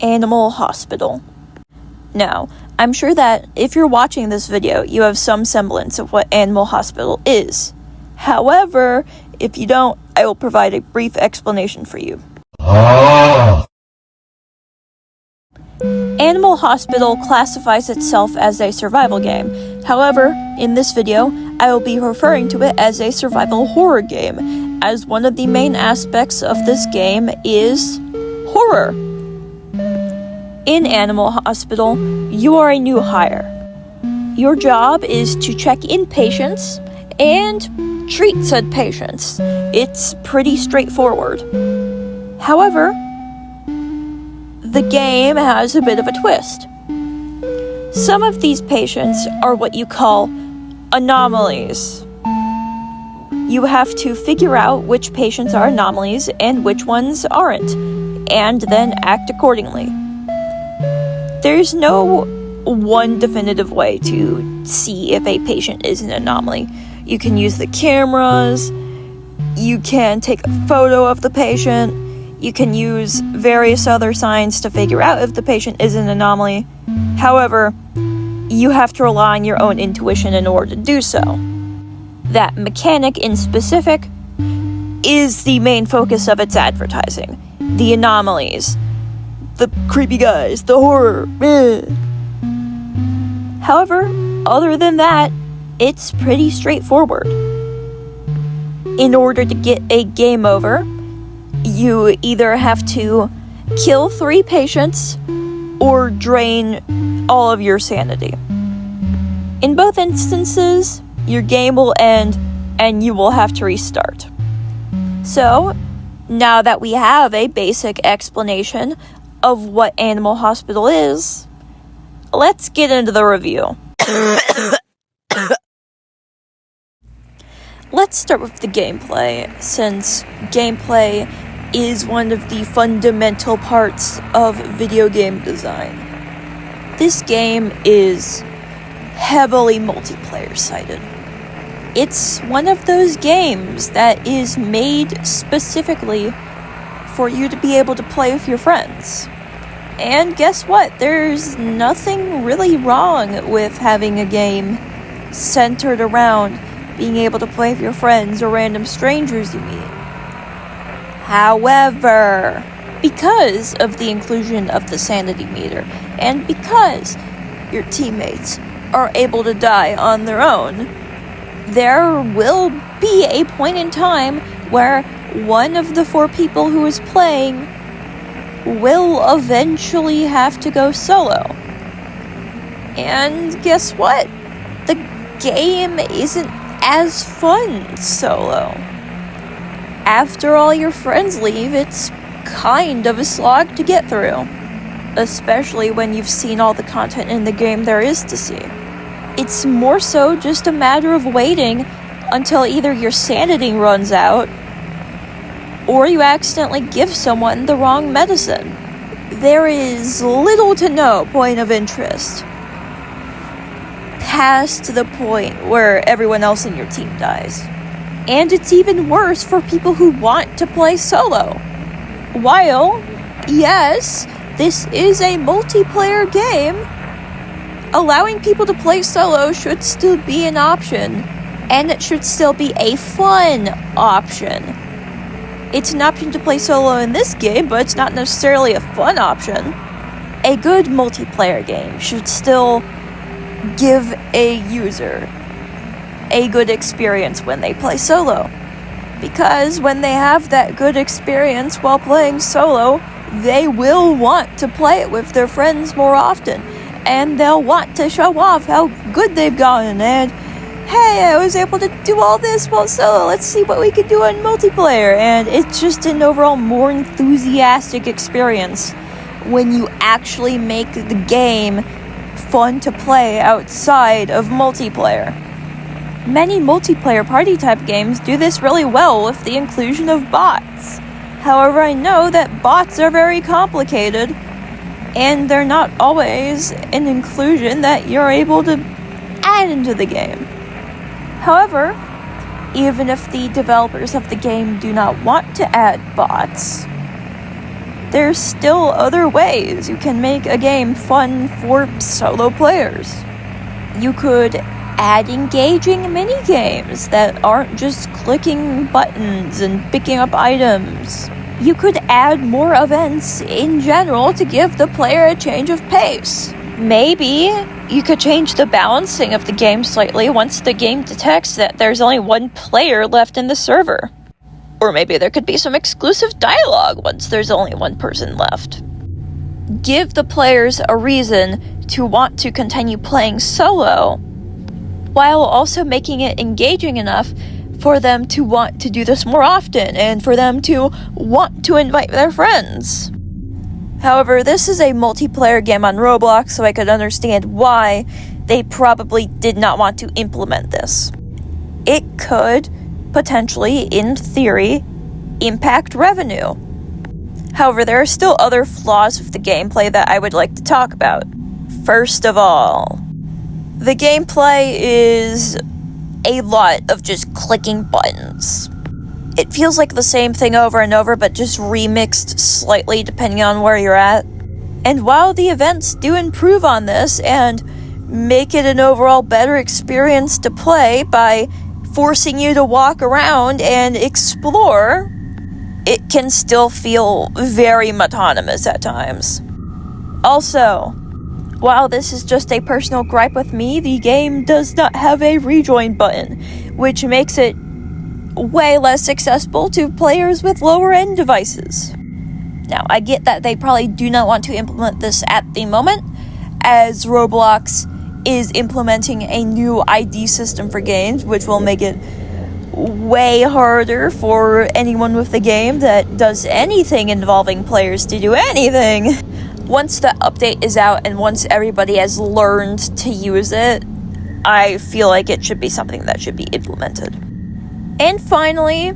Animal Hospital. Now, I'm sure that if you're watching this video, you have some semblance of what Animal Hospital is. However, if you don't, I will provide a brief explanation for you. Animal Hospital classifies itself as a survival game. However, in this video, I will be referring to it as a survival horror game, as one of the main aspects of this game is horror. In Animal Hospital, you are a new hire. Your job is to check in patients and treat said patients. It's pretty straightforward. However, the game has a bit of a twist. Some of these patients are what you call anomalies. You have to figure out which patients are anomalies and which ones aren't, and then act accordingly. There's no one definitive way to see if a patient is an anomaly. You can use the cameras, you can take a photo of the patient, you can use various other signs to figure out if the patient is an anomaly. However, you have to rely on your own intuition in order to do so. That mechanic in specific is the main focus of its advertising. The anomalies. The creepy guys. The horror. However, other than that, it's pretty straightforward. In order to get a game over, you either have to kill 3 patients or drain all of your sanity. In both instances, your game will end and you will have to restart. So, now that we have a basic explanation of what Animal Hospital is, let's get into the review. Let's start with the gameplay, since gameplay is one of the fundamental parts of video game design. This game is heavily multiplayer-sided. It's one of those games that is made specifically for you to be able to play with your friends. And guess what? There's nothing really wrong with having a game centered around being able to play with your friends or random strangers you meet. However, because of the inclusion of the sanity meter, and because your teammates are able to die on their own, there will be a point in time where one of the 4 people who is playing will eventually have to go solo. And guess what? The game isn't as fun solo. After all your friends leave, it's kind of a slog to get through, especially when you've seen all the content in the game there is to see. It's more so just a matter of waiting until either your sanity runs out or you accidentally give someone the wrong medicine. There is little to no point of interest past the point where everyone else in your team dies. And it's even worse for people who want to play solo. While, yes, this is a multiplayer game, allowing people to play solo should still be an option, and it should still be a fun option. It's an option to play solo in this game, but it's not necessarily a fun option. A good multiplayer game should still give a user a good experience when they play solo. Because when they have that good experience while playing solo, they will want to play it with their friends more often. And they'll want to show off how good they've gotten and, hey, I was able to do all this while solo, let's see what we can do in multiplayer. And it's just an overall more enthusiastic experience when you actually make the game fun to play outside of multiplayer. Many multiplayer party-type games do this really well with the inclusion of bots. However, I know that bots are very complicated, and they're not always an inclusion that you're able to add into the game. However, even if the developers of the game do not want to add bots, there's still other ways you can make a game fun for solo players. You could add engaging mini-games that aren't just clicking buttons and picking up items. You could add more events in general to give the player a change of pace. Maybe you could change the balancing of the game slightly once the game detects that there's only one player left in the server. Or maybe there could be some exclusive dialogue once there's only one person left. Give the players a reason to want to continue playing solo, while also making it engaging enough for them to want to do this more often and for them to want to invite their friends. However, this is a multiplayer game on Roblox, so I could understand why they probably did not want to implement this. It could potentially, in theory, impact revenue. However, there are still other flaws with the gameplay that I would like to talk about. First of all, the gameplay is a lot of just clicking buttons. It feels like the same thing over and over, but just remixed slightly depending on where you're at. And while the events do improve on this and make it an overall better experience to play by forcing you to walk around and explore, it can still feel very monotonous at times. Also, while this is just a personal gripe with me, the game does not have a rejoin button, which makes it way less accessible to players with lower-end devices. Now, I get that they probably do not want to implement this at the moment, as Roblox is implementing a new ID system for games, which will make it way harder for anyone with the game that does anything involving players to do anything. Once the update is out and once everybody has learned to use it, I feel like it should be something that should be implemented. And finally,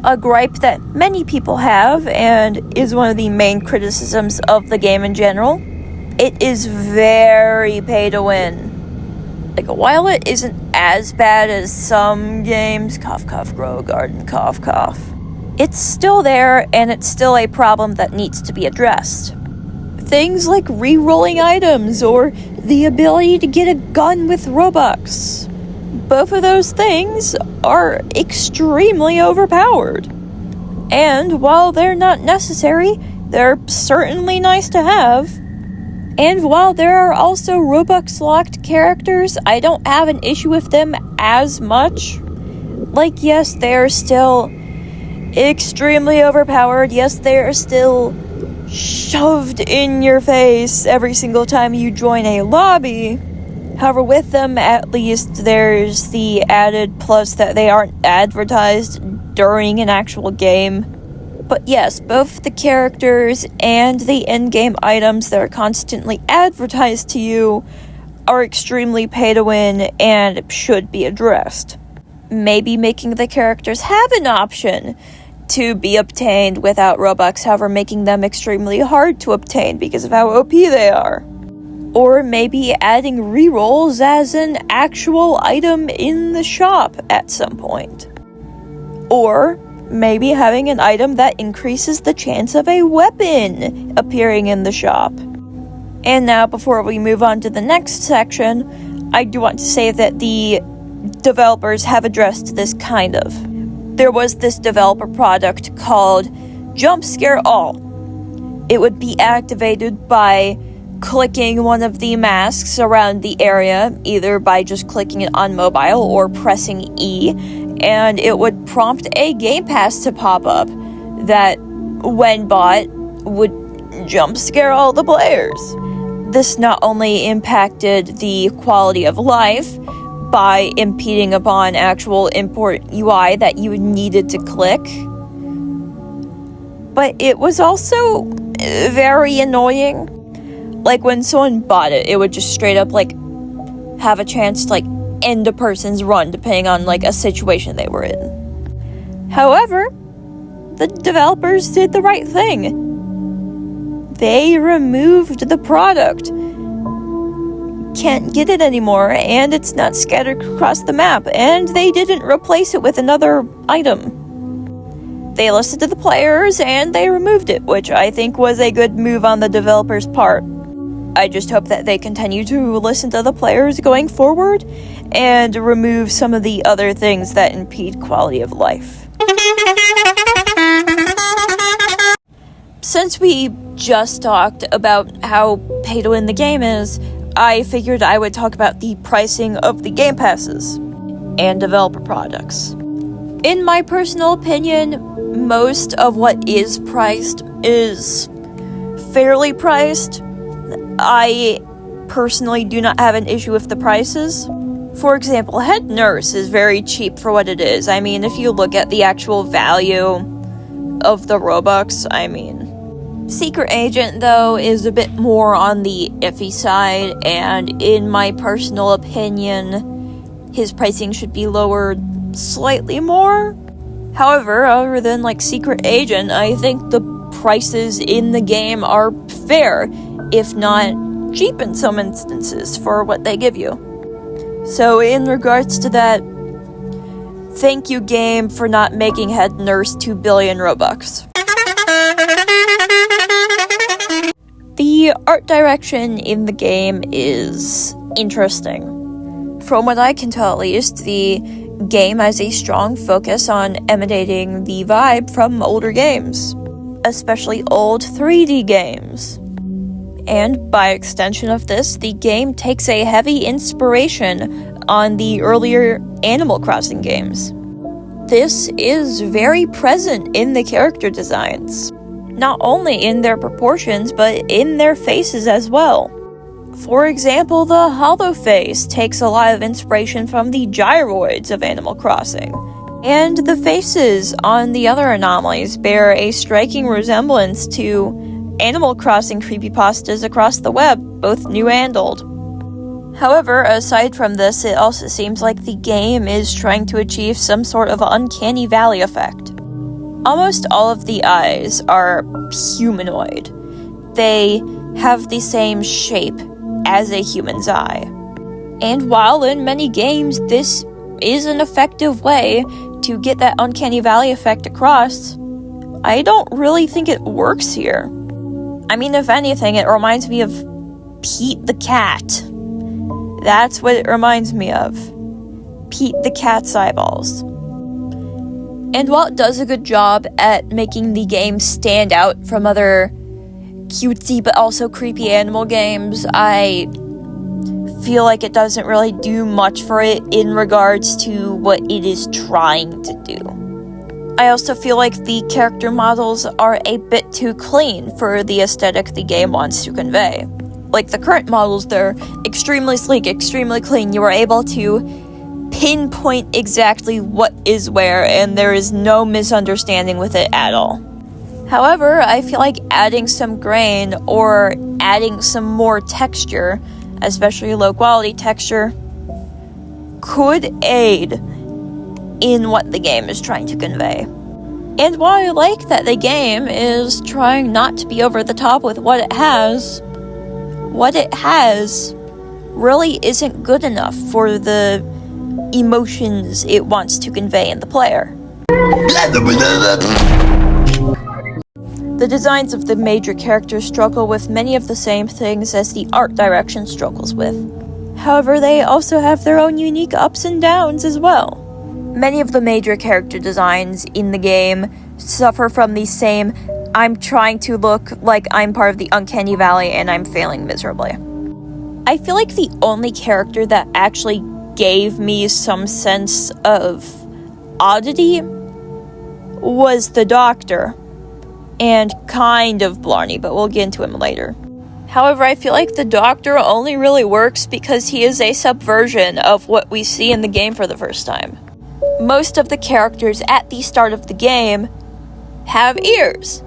a gripe that many people have, and is one of the main criticisms of the game in general, it is very pay to win. Like, while it isn't as bad as some games, cough cough grow a garden, cough cough, it's still there and it's still a problem that needs to be addressed. Things like re-rolling items or the ability to get a gun with Robux. Both of those things are extremely overpowered. And while they're not necessary, they're certainly nice to have. And while there are also Robux-locked characters, I don't have an issue with them as much. Like, yes, they're still extremely overpowered. Yes, they're still shoved in your face every single time you join a lobby. However, with them, at least, there's the added plus that they aren't advertised during an actual game. But yes, both the characters and the in-game items that are constantly advertised to you are extremely pay-to-win and should be addressed. Maybe making the characters have an option to be obtained without Robux, however, making them extremely hard to obtain because of how OP they are. Or maybe adding rerolls as an actual item in the shop at some point. Or maybe having an item that increases the chance of a weapon appearing in the shop. And now, before we move on to the next section, I do want to say that the developers have addressed this kind of. There was this developer product called Jump Scare All. It would be activated by clicking one of the masks around the area, either by just clicking it on mobile or pressing E, and it would prompt a Game Pass to pop up that, when bought, would jump scare all the players. This not only impacted the quality of life by impeding upon actual import UI that you needed to click, but it was also very annoying. Like, when someone bought it, it would just straight up, like, have a chance to, like, end a person's run, depending on, like, a situation they were in. However, the developers did the right thing. They removed the product. Can't get it anymore, and it's not scattered across the map, and they didn't replace it with another item. They listened to the players and they removed it, which I think was a good move on the developers' part. I just hope that they continue to listen to the players going forward and remove some of the other things that impede quality of life. Since we just talked about how pay to win the game is, I figured I would talk about the pricing of the game passes and developer products. In my personal opinion, most of what is priced is fairly priced. I personally do not have an issue with the prices. For example, Head Nurse is very cheap for what it is. I mean, if you look at the actual value of the Robux, Secret Agent, though, is a bit more on the iffy side, and in my personal opinion, his pricing should be lowered slightly more. However, other than Secret Agent, I think the prices in the game are fair, if not cheap in some instances, for what they give you. So in regards to that, thank you, game, for not making Head Nurse 2 billion Robux. The art direction in the game is interesting. From what I can tell, at least, the game has a strong focus on emanating the vibe from older games, especially old 3D games. And by extension of this, the game takes a heavy inspiration on the earlier Animal Crossing games. This is very present in the character designs, not only in their proportions, but in their faces as well. For example, the hollow face takes a lot of inspiration from the gyroids of Animal Crossing, and the faces on the other anomalies bear a striking resemblance to Animal Crossing creepypastas across the web, both new and old. However, aside from this, it also seems like the game is trying to achieve some sort of uncanny valley effect. Almost all of the eyes are humanoid. They have the same shape as a human's eye. And while in many games this is an effective way to get that uncanny valley effect across, I don't really think it works here. If anything, it reminds me of Pete the Cat. That's what it reminds me of. Pete the Cat's eyeballs. And while it does a good job at making the game stand out from other cutesy but also creepy animal games, I feel like it doesn't really do much for it in regards to what it is trying to do. I also feel like the character models are a bit too clean for the aesthetic the game wants to convey. Like the current models, they're extremely sleek, extremely clean. You are able to pinpoint exactly what is where, and there is no misunderstanding with it at all. However, I feel like adding some grain or adding some more texture, especially low quality texture, could aid in what the game is trying to convey. And while I like that the game is trying not to be over the top with what it has really isn't good enough for the emotions it wants to convey in the player. The designs of the major characters struggle with many of the same things as the art direction struggles with. However, they also have their own unique ups and downs as well. Many of the major character designs in the game suffer from the same I'm trying to look like I'm part of the uncanny valley and I'm failing miserably. I feel like the only character that actually gave me some sense of oddity was the Doctor, and kind of Blarney, but we'll get into him later. However, I feel like the Doctor only really works because he is a subversion of what we see in the game for the first time. Most of the characters at the start of the game have ears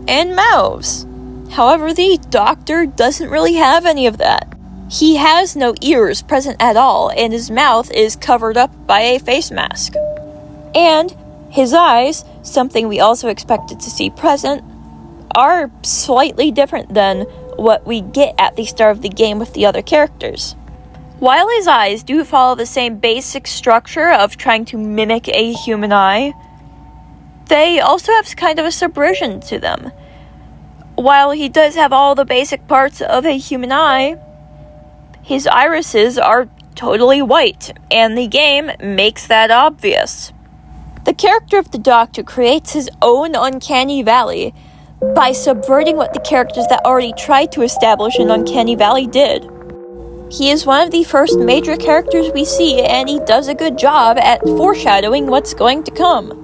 and mouths. However, the Doctor doesn't really have any of that. He has no ears present at all, and his mouth is covered up by a face mask. And his eyes, something we also expected to see present, are slightly different than what we get at the start of the game with the other characters. While his eyes do follow the same basic structure of trying to mimic a human eye, they also have kind of a subversion to them. While he does have all the basic parts of a human eye, his irises are totally white, and the game makes that obvious. The character of the Doctor creates his own uncanny valley by subverting what the characters that already tried to establish an uncanny valley did. He is one of the first major characters we see, and he does a good job at foreshadowing what's going to come.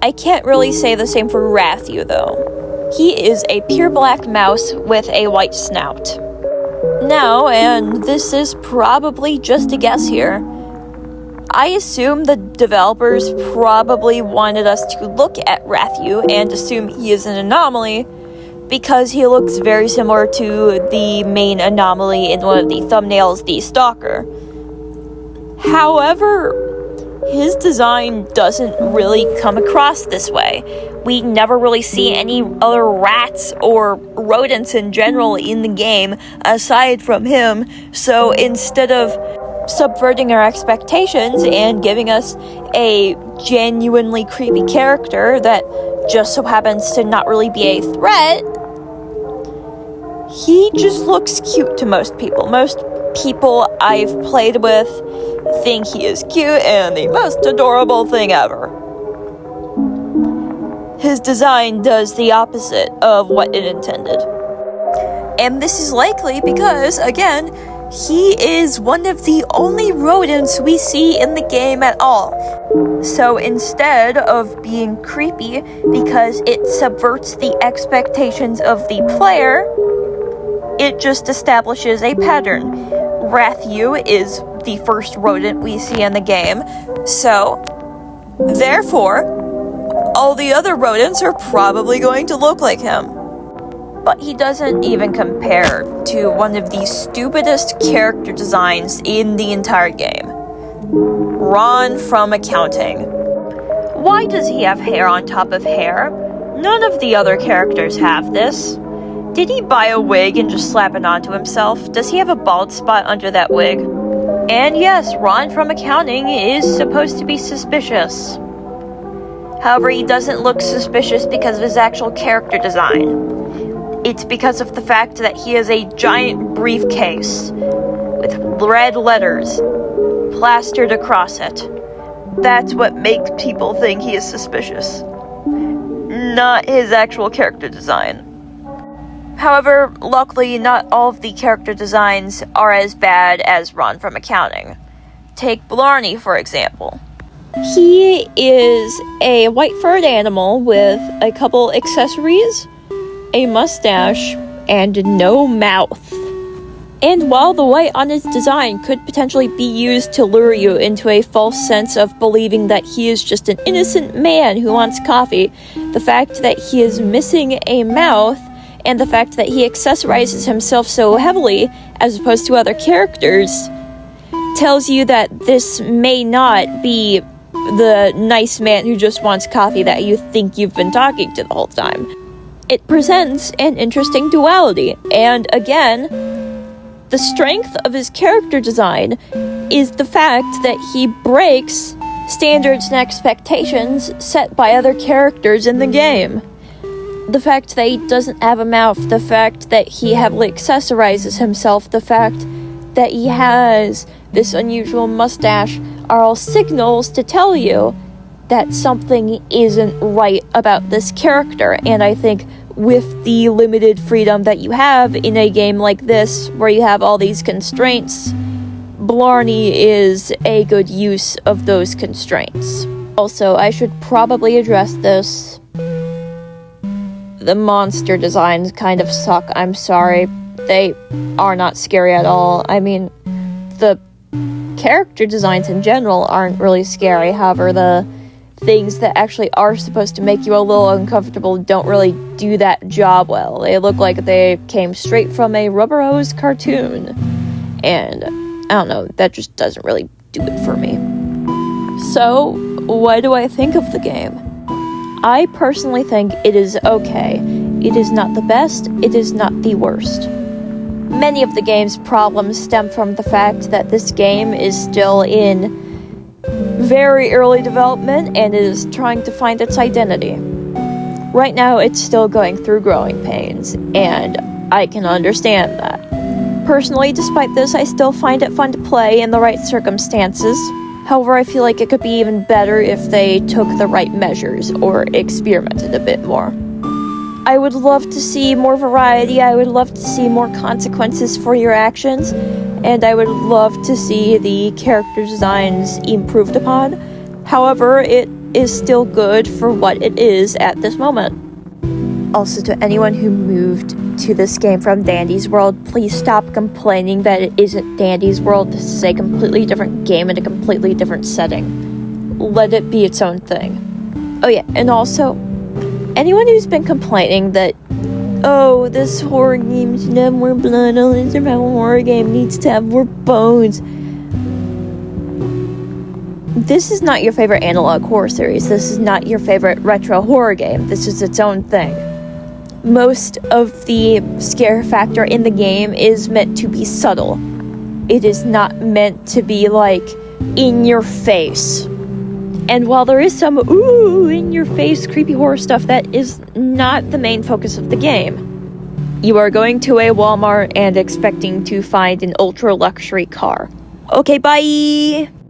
I can't really say the same for Rathu, though. He is a pure black mouse with a white snout. Now, and this is probably just a guess here, I assume the developers probably wanted us to look at Rathu and assume he is an anomaly because he looks very similar to the main anomaly in one of the thumbnails, the Stalker. However, his design doesn't really come across this way. We never really see any other rats or rodents in general in the game aside from him, so instead of subverting our expectations and giving us a genuinely creepy character that just so happens to not really be a threat, he just looks cute to most people. Most people I've played with think he is cute and the most adorable thing ever. His design does the opposite of what it intended. And this is likely because, again, he is one of the only rodents we see in the game at all. So instead of being creepy because it subverts the expectations of the player, it just establishes a pattern. Rathu is the first rodent we see in the game, so therefore, all the other rodents are probably going to look like him. But he doesn't even compare to one of the stupidest character designs in the entire game. Ron from Accounting. Why does he have hair on top of hair? None of the other characters have this. Did he buy a wig and just slap it onto himself? Does he have a bald spot under that wig? And yes, Ron from Accounting is supposed to be suspicious. However, he doesn't look suspicious because of his actual character design. It's because of the fact that he has a giant briefcase with red letters plastered across it. That's what makes people think he is suspicious, not his actual character design. However, luckily, not all of the character designs are as bad as Ron from Accounting. Take Blarney, for example. He is a white-furred animal with a couple accessories, a mustache, and no mouth. And while the white on his design could potentially be used to lure you into a false sense of believing that he is just an innocent man who wants coffee, the fact that he is missing a mouth and the fact that he accessorizes himself so heavily as opposed to other characters tells you that this may not be the nice man who just wants coffee that you think you've been talking to the whole time. It presents an interesting duality, and again, the strength of his character design is the fact that he breaks standards and expectations set by other characters in the game. The fact that he doesn't have a mouth, the fact that he heavily accessorizes himself, the fact that he has this unusual mustache are all signals to tell you that something isn't right about this character. And I think with the limited freedom that you have in a game like this, where you have all these constraints, Blarney is a good use of those constraints. Also, I should probably address this. The monster designs kind of suck, I'm sorry. They are not scary at all. I mean, the character designs in general aren't really scary, however, the things that actually are supposed to make you a little uncomfortable don't really do that job well. They look like they came straight from a Rubber Hose cartoon. And, I don't know, that just doesn't really do it for me. So, what do I think of the game? I personally think it is okay. It is not the best, it is not the worst. Many of the game's problems stem from the fact that this game is still in very early development and is trying to find its identity. Right now, it's still going through growing pains, and I can understand that. Personally, despite this, I still find it fun to play in the right circumstances. However, I feel like it could be even better if they took the right measures or experimented a bit more. I would love to see more variety, I would love to see more consequences for your actions, and I would love to see the character designs improved upon. However, it is still good for what it is at this moment. Also, to anyone who moved to this game from Dandy's World, please stop complaining that it isn't Dandy's World. This is a completely different game in a completely different setting. Let it be its own thing. Oh yeah, and also, anyone who's been complaining that, oh, this horror game should have more blood, oh, this survival horror game needs to have more bones. This is not your favorite analog horror series. This is not your favorite retro horror game. This is its own thing. Most of the scare factor in the game is meant to be subtle. It is not meant to be, like, in your face. And while there is some, ooh, in your face creepy horror stuff, that is not the main focus of the game. You are going to a Walmart and expecting to find an ultra luxury car. Okay, bye!